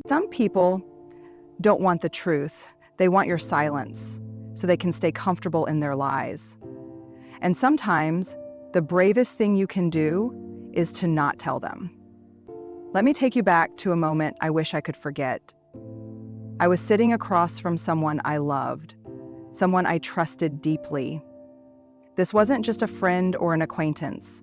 Some people don't want the truth. They want your silence so they can stay comfortable in their lies. And sometimes the bravest thing you can do is to not tell them. Let me take you back to a moment I wish I could forget. I was sitting across from someone I loved, someone I trusted deeply. This wasn't just a friend or an acquaintance.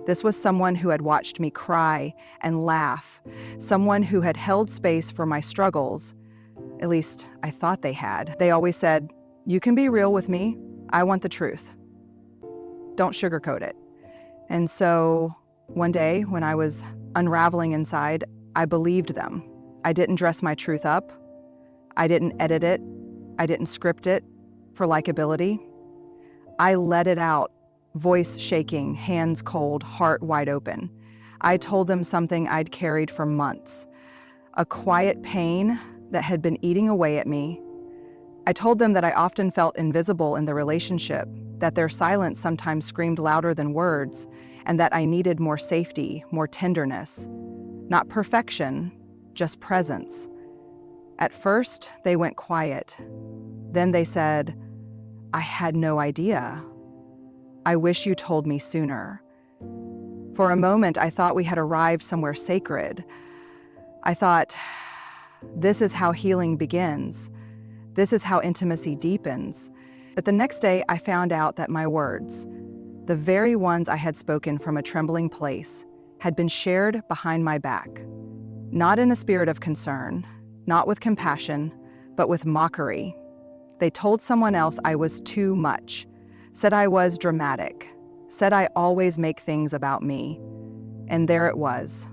This was someone who had watched me cry and laugh, someone who had held space for my struggles. At least I thought they had. They always said, "You can be real with me. I want the truth. Don't sugarcoat it." And so one day when I was unraveling inside, I believed them. I didn't dress my truth up. I didn't edit it. I didn't script it for likability. I let it out, voice shaking, hands cold, heart wide open. I told them something I'd carried for months, a quiet pain that had been eating away at me. I told them that I often felt invisible in the relationship, that their silence sometimes screamed louder than words, and that I needed more safety, more tenderness. Not perfection, just presence. At first, they went quiet. Then they said, "I had no idea. I wish you told me sooner." For a moment, I thought we had arrived somewhere sacred. I thought, this is how healing begins. This is how intimacy deepens. But the next day, I found out that my words, the very ones I had spoken from a trembling place, had been shared behind my back. Not in a spirit of concern, not with compassion, but with mockery. They told someone else I was too much, said I was dramatic, said I always make things about me. And there it was.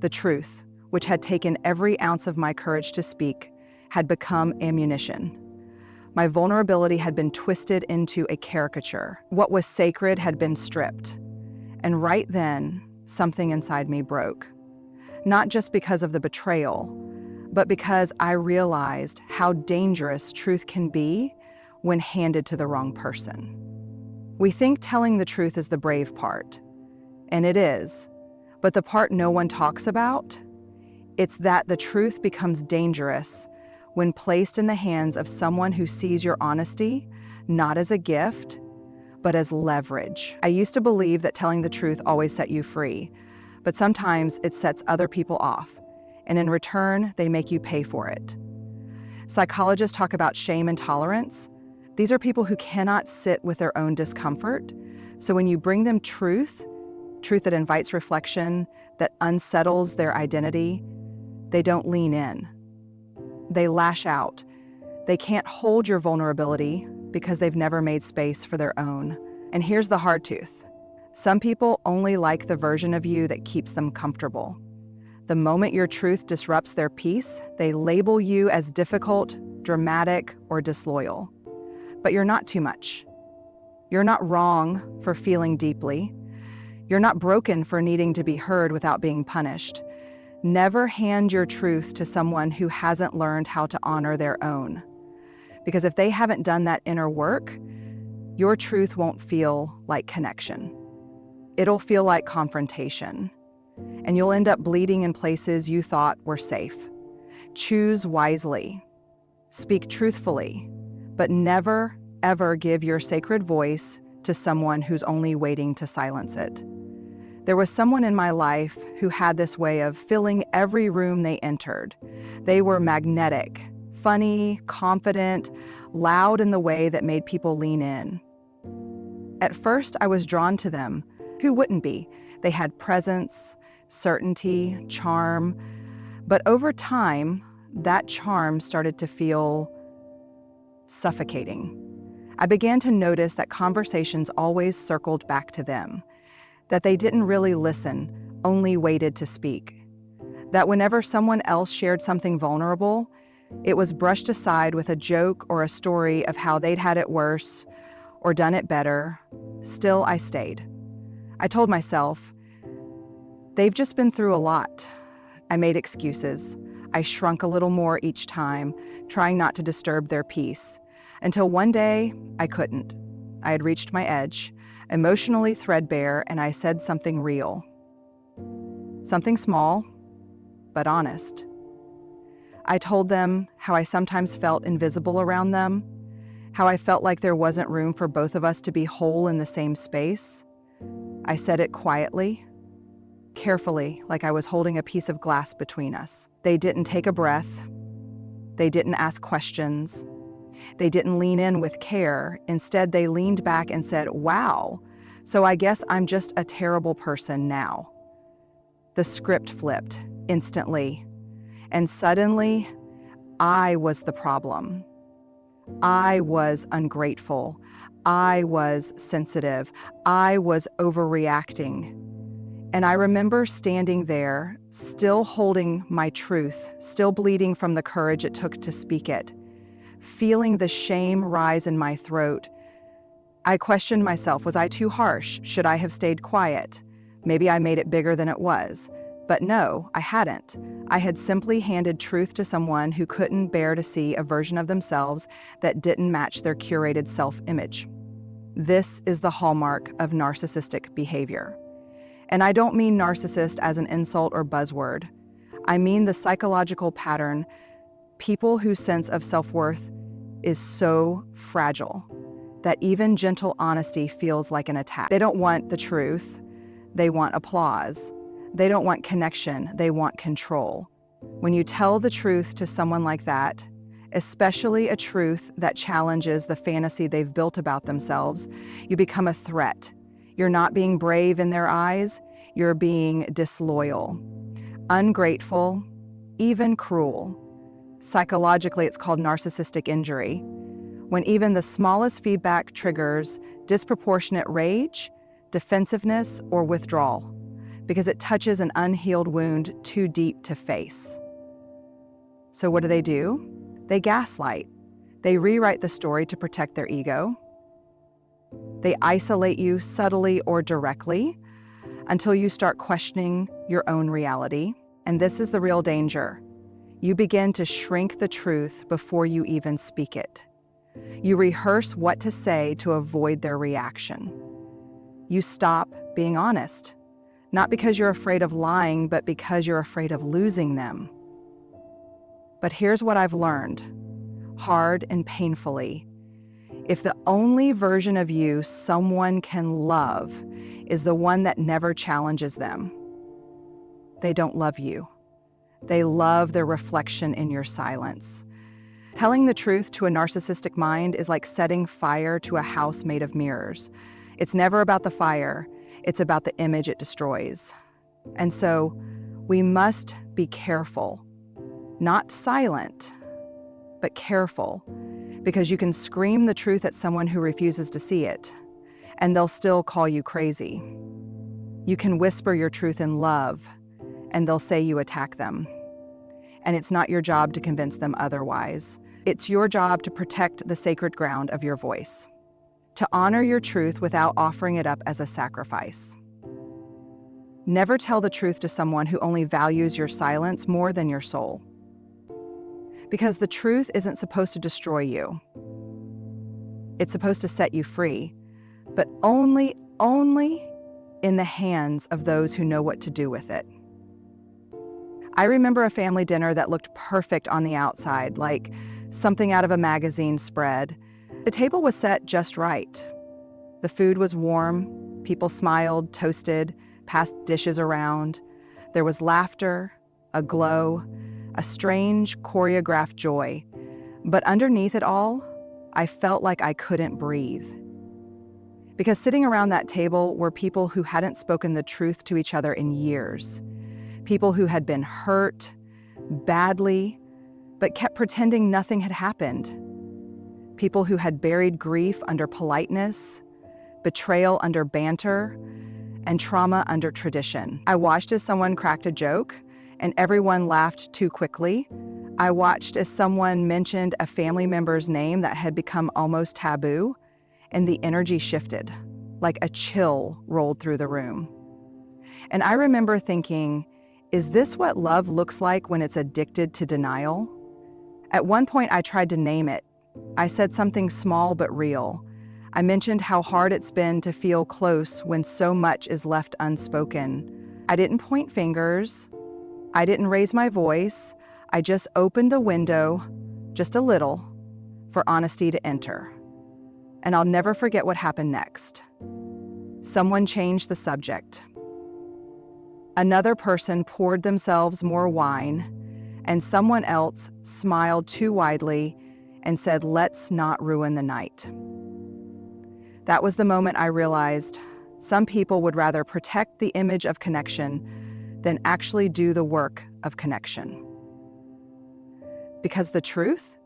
The truth, which had taken every ounce of my courage to speak, had become ammunition. My vulnerability had been twisted into a caricature. What was sacred had been stripped. And right then, something inside me broke. Not just because of the betrayal, but because I realized how dangerous truth can be when handed to the wrong person. We think telling the truth is the brave part, and it is, but the part no one talks about, it's that the truth becomes dangerous when placed in the hands of someone who sees your honesty not as a gift, but as leverage. I used to believe that telling the truth always set you free, but sometimes it sets other people off, and in return, they make you pay for it. Psychologists talk about shame and tolerance. These are people who cannot sit with their own discomfort. So when you bring them truth that invites reflection, that unsettles their identity, they don't lean in. They lash out. They can't hold your vulnerability because they've never made space for their own. And here's the hard truth. Some people only like the version of you that keeps them comfortable. The moment your truth disrupts their peace, they label you as difficult, dramatic, or disloyal. But you're not too much. You're not wrong for feeling deeply. You're not broken for needing to be heard without being punished. Never hand your truth to someone who hasn't learned how to honor their own. Because if they haven't done that inner work, your truth won't feel like connection. It'll feel like confrontation. And you'll end up bleeding in places you thought were safe. Choose wisely. Speak truthfully, but never, ever give your sacred voice to someone who's only waiting to silence it. There was someone in my life who had this way of filling every room they entered. They were magnetic, funny, confident, loud in the way that made people lean in. At first, I was drawn to them. Who wouldn't be? They had presence, certainty, charm. But over time, that charm started to feel suffocating. I began to notice that conversations always circled back to them, that they didn't really listen, only waited to speak. That whenever someone else shared something vulnerable, it was brushed aside with a joke or a story of how they'd had it worse or done it better. Still, I stayed. I told myself, they've just been through a lot. I made excuses. I shrunk a little more each time, trying not to disturb their peace. Until one day, I couldn't. I had reached my edge, emotionally threadbare, and I said something real. Something small, but honest. I told them how I sometimes felt invisible around them, how I felt like there wasn't room for both of us to be whole in the same space. I said it quietly, carefully, like I was holding a piece of glass between us. They didn't take a breath. They didn't ask questions. They didn't lean in with care. Instead, they leaned back and said, "Wow, so I guess I'm just a terrible person now." The script flipped instantly, and suddenly, I was the problem. I was ungrateful. I was sensitive. I was overreacting. And I remember standing there, still holding my truth, still bleeding from the courage it took to speak it, feeling the shame rise in my throat. I questioned myself, was I too harsh? Should I have stayed quiet? Maybe I made it bigger than it was. But no, I hadn't. I had simply handed truth to someone who couldn't bear to see a version of themselves that didn't match their curated self-image. This is the hallmark of narcissistic behavior. And I don't mean narcissist as an insult or buzzword. I mean the psychological pattern, people whose sense of self-worth is so fragile that even gentle honesty feels like an attack. They don't want the truth, they want applause. They don't want connection, they want control. When you tell the truth to someone like that, especially a truth that challenges the fantasy they've built about themselves, you become a threat. You're not being brave in their eyes, you're being disloyal, ungrateful, even cruel. Psychologically, it's called narcissistic injury. When even the smallest feedback triggers disproportionate rage, defensiveness, or withdrawal, because it touches an unhealed wound too deep to face. So what do? They gaslight. They rewrite the story to protect their ego. They isolate you subtly or directly until you start questioning your own reality. And this is the real danger. You begin to shrink the truth before you even speak it. You rehearse what to say to avoid their reaction. You stop being honest, not because you're afraid of lying, but because you're afraid of losing them. But here's what I've learned, hard and painfully. If the only version of you someone can love is the one that never challenges them, they don't love you. They love their reflection in your silence. Telling the truth to a narcissistic mind is like setting fire to a house made of mirrors. It's never about the fire, it's about the image it destroys. And so we must be careful, not silent, but careful, because you can scream the truth at someone who refuses to see it, and they'll still call you crazy. You can whisper your truth in love, and they'll say you attack them. And it's not your job to convince them otherwise. It's your job to protect the sacred ground of your voice, to honor your truth without offering it up as a sacrifice. Never tell the truth to someone who only values your silence more than your soul. Because the truth isn't supposed to destroy you. It's supposed to set you free, but only in the hands of those who know what to do with it. I remember a family dinner that looked perfect on the outside, like something out of a magazine spread. The table was set just right. The food was warm, people smiled, toasted, passed dishes around. There was laughter, a glow, a strange choreographed joy. But underneath it all, I felt like I couldn't breathe. Because sitting around that table were people who hadn't spoken the truth to each other in years. People who had been hurt badly, but kept pretending nothing had happened. People who had buried grief under politeness, betrayal under banter, and trauma under tradition. I watched as someone cracked a joke, and everyone laughed too quickly. I watched as someone mentioned a family member's name that had become almost taboo, and the energy shifted, like a chill rolled through the room. And I remember thinking, is this what love looks like when it's addicted to denial? At one point, I tried to name it. I said something small but real. I mentioned how hard it's been to feel close when so much is left unspoken. I didn't point fingers. I didn't raise my voice. I just opened the window just a little for honesty to enter. And I'll never forget what happened next. Someone changed the subject. Another person poured themselves more wine, and someone else smiled too widely and said, "Let's not ruin the night." That was the moment I realized some people would rather protect the image of connection than actually do the work of connection. Because the truth,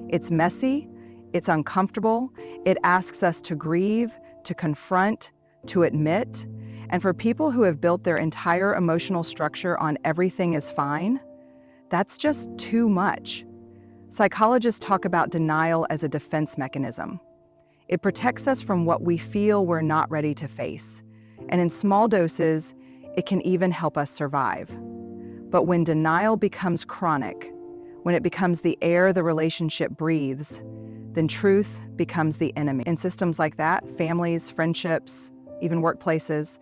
it's messy, it's uncomfortable, it asks us to grieve, to confront, to admit, and for people who have built their entire emotional structure on everything is fine, that's just too much. Psychologists talk about denial as a defense mechanism. It protects us from what we feel we're not ready to face, and in small doses, it can even help us survive. But when denial becomes chronic, when it becomes the air the relationship breathes, then truth becomes the enemy. In systems like that, families, friendships, even workplaces,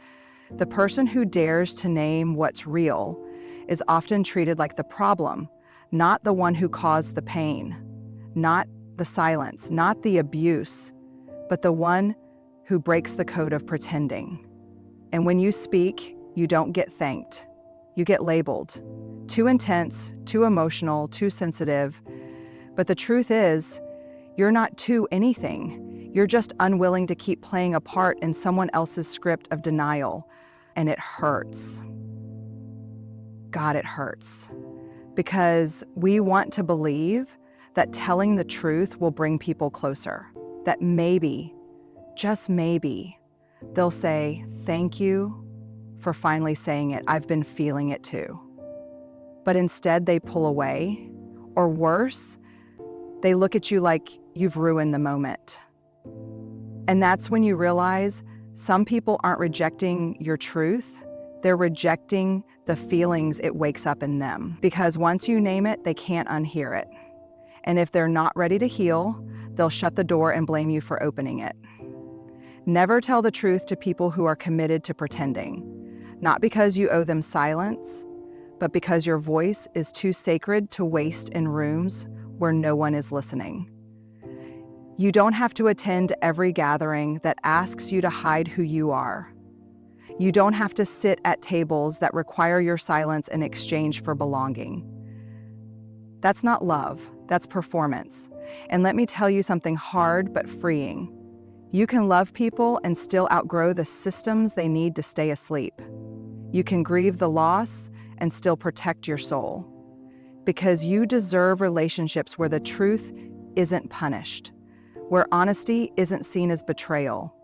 the person who dares to name what's real is often treated like the problem, not the one who caused the pain, not the silence, not the abuse, but the one who breaks the code of pretending. And when you speak, you don't get thanked. You get labeled. Too intense, too emotional, too sensitive. But the truth is, you're not too anything. You're just unwilling to keep playing a part in someone else's script of denial. And it hurts. God, it hurts. Because we want to believe that telling the truth will bring people closer. That maybe, just maybe, they'll say, "Thank you for finally saying it. I've been feeling it too." But instead they pull away, or worse, they look at you like you've ruined the moment. And that's when you realize some people aren't rejecting your truth, they're rejecting the feelings it wakes up in them. Because once you name it, they can't unhear it. And if they're not ready to heal, they'll shut the door and blame you for opening it. Never tell the truth to people who are committed to pretending, not because you owe them silence, but because your voice is too sacred to waste in rooms where no one is listening. You don't have to attend every gathering that asks you to hide who you are. You don't have to sit at tables that require your silence in exchange for belonging. That's not love, that's performance. And let me tell you something hard but freeing. You can love people and still outgrow the systems they need to stay asleep. You can grieve the loss and still protect your soul. Because you deserve relationships where the truth isn't punished, where honesty isn't seen as betrayal,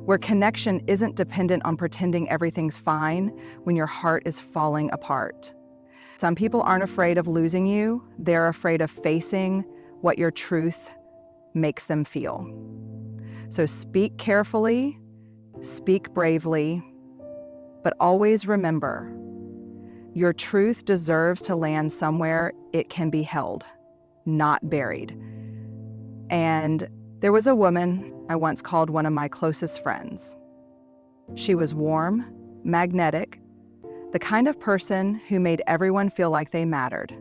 where connection isn't dependent on pretending everything's fine when your heart is falling apart. Some people aren't afraid of losing you, they're afraid of facing what your truth makes them feel. So speak carefully, speak bravely, but always remember, your truth deserves to land somewhere it can be held, not buried. And there was a woman I once called one of my closest friends. She was warm, magnetic, the kind of person who made everyone feel like they mattered.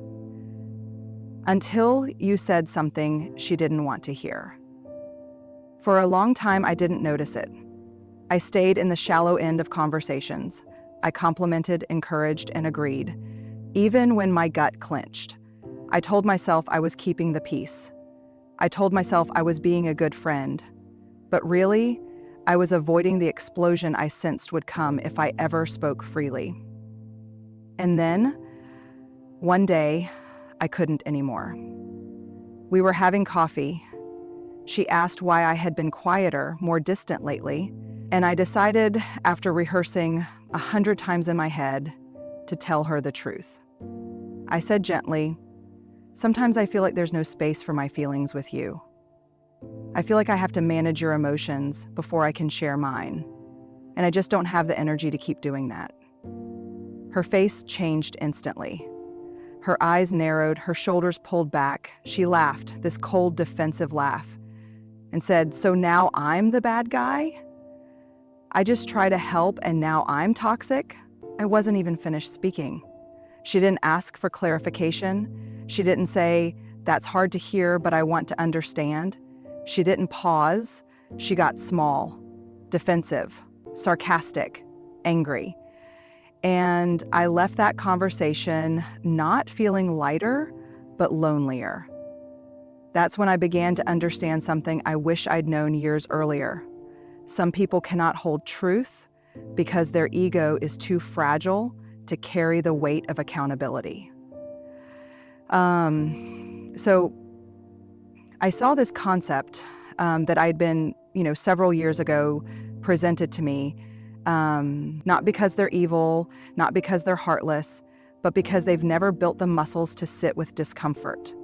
Until you said something she didn't want to hear. For a long time, I didn't notice it. I stayed in the shallow end of conversations. I complimented, encouraged, and agreed, even when my gut clenched. I told myself I was keeping the peace. I told myself I was being a good friend. But really, I was avoiding the explosion I sensed would come if I ever spoke freely. And then, one day, I couldn't anymore. We were having coffee. She asked why I had been quieter, more distant lately, and I decided, after rehearsing 100 times in my head, to tell her the truth. I said gently, "Sometimes I feel like there's no space for my feelings with you. I feel like I have to manage your emotions before I can share mine, and I just don't have the energy to keep doing that." Her face changed instantly. Her eyes narrowed, her shoulders pulled back. She laughed, this cold, defensive laugh, and said, "So now I'm the bad guy? I just try to help and now I'm toxic?" I wasn't even finished speaking. She didn't ask for clarification. She didn't say, "That's hard to hear, but I want to understand." She didn't pause. She got small, defensive, sarcastic, angry. And I left that conversation not feeling lighter, but lonelier. That's when I began to understand something I wish I'd known years earlier. Some people cannot hold truth because their ego is too fragile to carry the weight of accountability. So I saw this concept that I'd been, several years ago presented to me, not because they're evil, not because they're heartless, but because they've never built the muscles to sit with discomfort,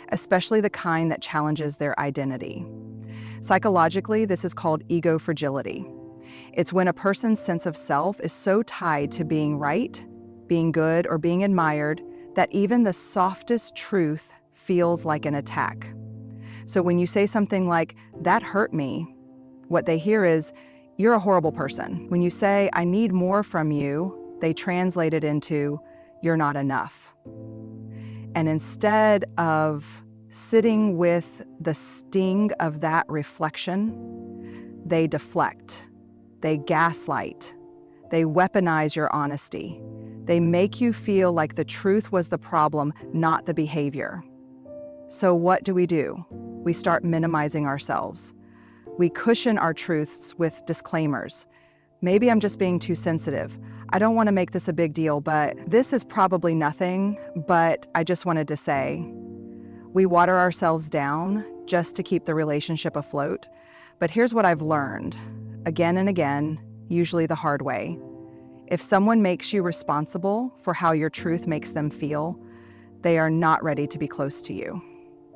especially the kind that challenges their identity. Psychologically, this is called ego fragility. It's when a person's sense of self is so tied to being right, being good, or being admired that even the softest truth feels like an attack. So when you say something like, "That hurt me," what they hear is, "You're a horrible person." When you say, "I need more from you," they translate it into, "You're not enough." And instead of sitting with the sting of that reflection, they deflect, they gaslight, they weaponize your honesty. They make you feel like the truth was the problem, not the behavior. So what do? We start minimizing ourselves. We cushion our truths with disclaimers. Maybe I'm just being too sensitive. I don't want to make this a big deal, but this is probably nothing, but I just wanted to say. We water ourselves down just to keep the relationship afloat. But here's what I've learned, again and again, usually the hard way. If someone makes you responsible for how your truth makes them feel, they are not ready to be close to you.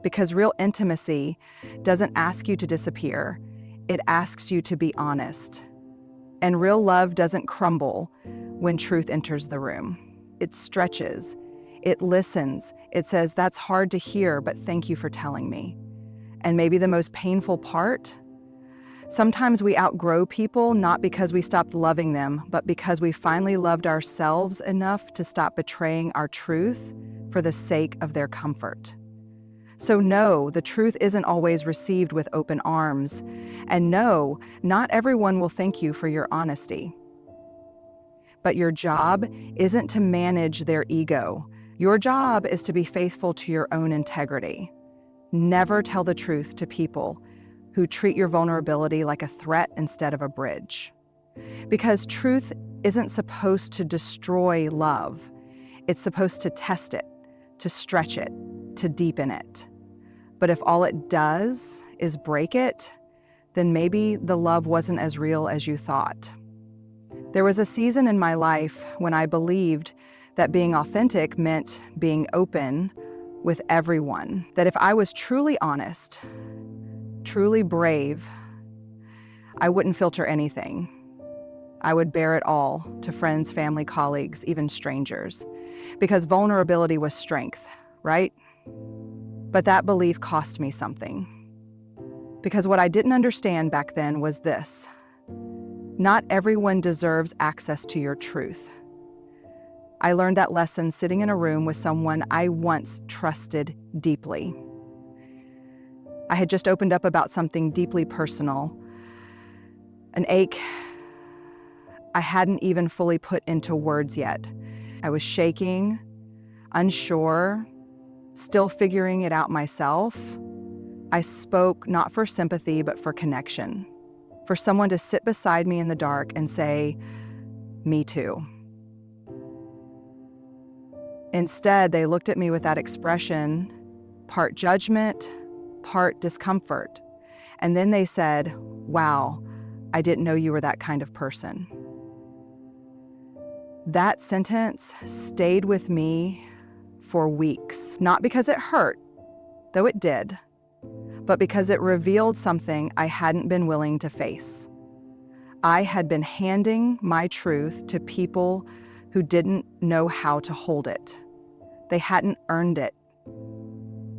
Because real intimacy doesn't ask you to disappear, it asks you to be honest. And real love doesn't crumble when truth enters the room. It stretches, it listens, it says, "That's hard to hear, but thank you for telling me." And maybe the most painful part, sometimes we outgrow people not because we stopped loving them, but because we finally loved ourselves enough to stop betraying our truth for the sake of their comfort. So no, the truth isn't always received with open arms. And no, not everyone will thank you for your honesty. But your job isn't to manage their ego. Your job is to be faithful to your own integrity. Never tell the truth to people who treat your vulnerability like a threat instead of a bridge. Because truth isn't supposed to destroy love. It's supposed to test it, to stretch it, to deepen it. But if all it does is break it, then maybe the love wasn't as real as you thought. There was a season in my life when I believed that being authentic meant being open with everyone. That if I was truly honest, truly brave, I wouldn't filter anything. I would bear it all to friends, family, colleagues, even strangers. Because vulnerability was strength, right? But that belief cost me something. Because what I didn't understand back then was this: not everyone deserves access to your truth. I learned that lesson sitting in a room with someone I once trusted deeply. I had just opened up about something deeply personal, an ache I hadn't even fully put into words yet. I was shaking, unsure, still figuring it out myself. I spoke not for sympathy, but for connection. For someone to sit beside me in the dark and say, "Me too." Instead, they looked at me with that expression, part judgment, part discomfort. And then they said, "Wow, I didn't know you were that kind of person." That sentence stayed with me for weeks, not because it hurt, though it did, but because it revealed something I hadn't been willing to face. I had been handing my truth to people who didn't know how to hold it. They hadn't earned it.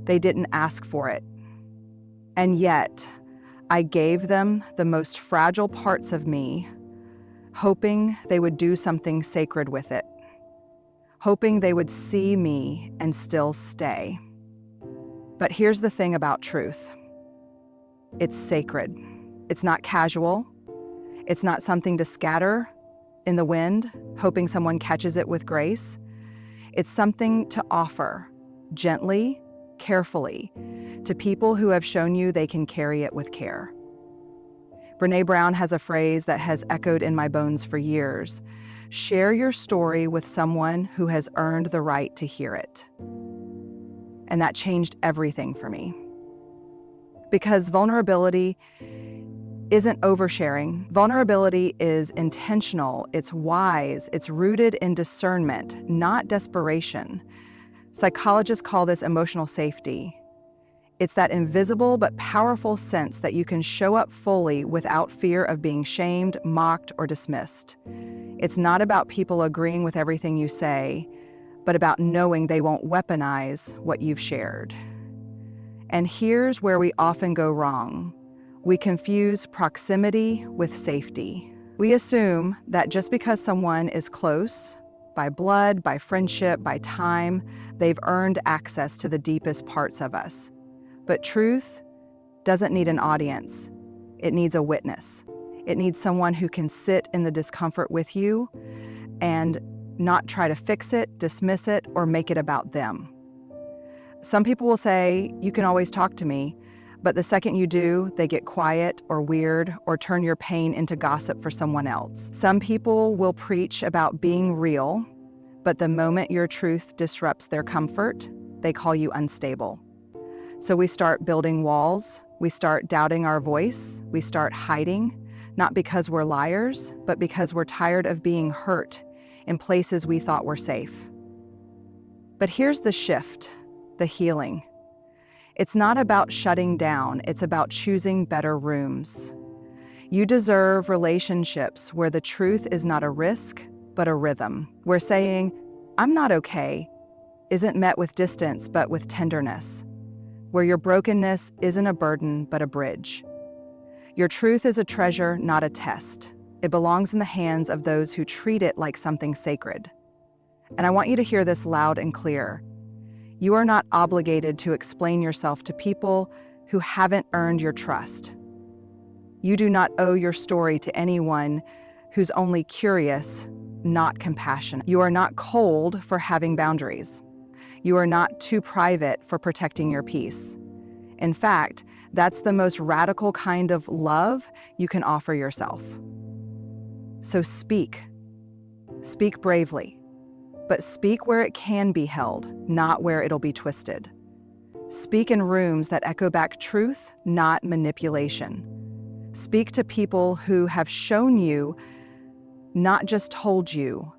They didn't ask for it. And yet, I gave them the most fragile parts of me, hoping they would do something sacred with it. hoping they would see me and still stay. But here's the thing about truth. It's sacred. It's not casual. It's not something to scatter in the wind, hoping someone catches it with grace. It's something to offer, gently, carefully, to people who have shown you they can carry it with care. Brené Brown has a phrase that has echoed in my bones for years. Share your story with someone who has earned the right to hear it. And that changed everything for me. Because vulnerability isn't oversharing. Vulnerability is intentional, it's wise, it's rooted in discernment, not desperation. Psychologists call this emotional safety. It's that invisible but powerful sense that you can show up fully without fear of being shamed, mocked, or dismissed. It's not about people agreeing with everything you say, but about knowing they won't weaponize what you've shared. And here's where we often go wrong. We confuse proximity with safety. We assume that just because someone is close, by blood, by friendship, by time, they've earned access to the deepest parts of us. But truth doesn't need an audience. It needs a witness. It needs someone who can sit in the discomfort with you and not try to fix it, dismiss it, or make it about them. Some people will say, "You can always talk to me," but the second you do, they get quiet or weird or turn your pain into gossip for someone else. Some people will preach about being real, but the moment your truth disrupts their comfort, they call you unstable. So we start building walls, we start doubting our voice, we start hiding, not because we're liars, but because we're tired of being hurt in places we thought were safe. But here's the shift, the healing. It's not about shutting down, it's about choosing better rooms. You deserve relationships where the truth is not a risk, but a rhythm. Where saying, "I'm not okay," isn't met with distance, but with tenderness. Where your brokenness isn't a burden, but a bridge. Your truth is a treasure, not a test. It belongs in the hands of those who treat it like something sacred. And I want you to hear this loud and clear. You are not obligated to explain yourself to people who haven't earned your trust. You do not owe your story to anyone who's only curious, not compassionate. You are not cold for having boundaries. You are not too private for protecting your peace. In fact, that's the most radical kind of love you can offer yourself. So speak. Speak bravely. But speak where it can be held, not where it'll be twisted. Speak in rooms that echo back truth, not manipulation. Speak to people who have shown you, not just told you,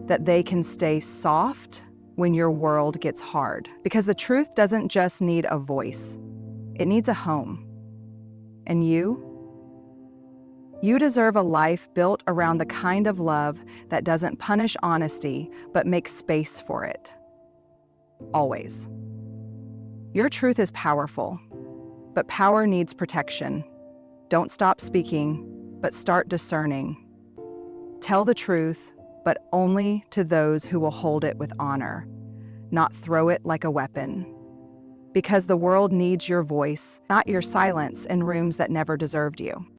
that they can stay soft when your world gets hard. Because the truth doesn't just need a voice, it needs a home. And you deserve a life built around the kind of love that doesn't punish honesty, but makes space for it. Always. Your truth is powerful, but power needs protection. Don't stop speaking, but start discerning. Tell the truth, but only to those who will hold it with honor, not throw it like a weapon. Because the world needs your voice, not your silence in rooms that never deserved you.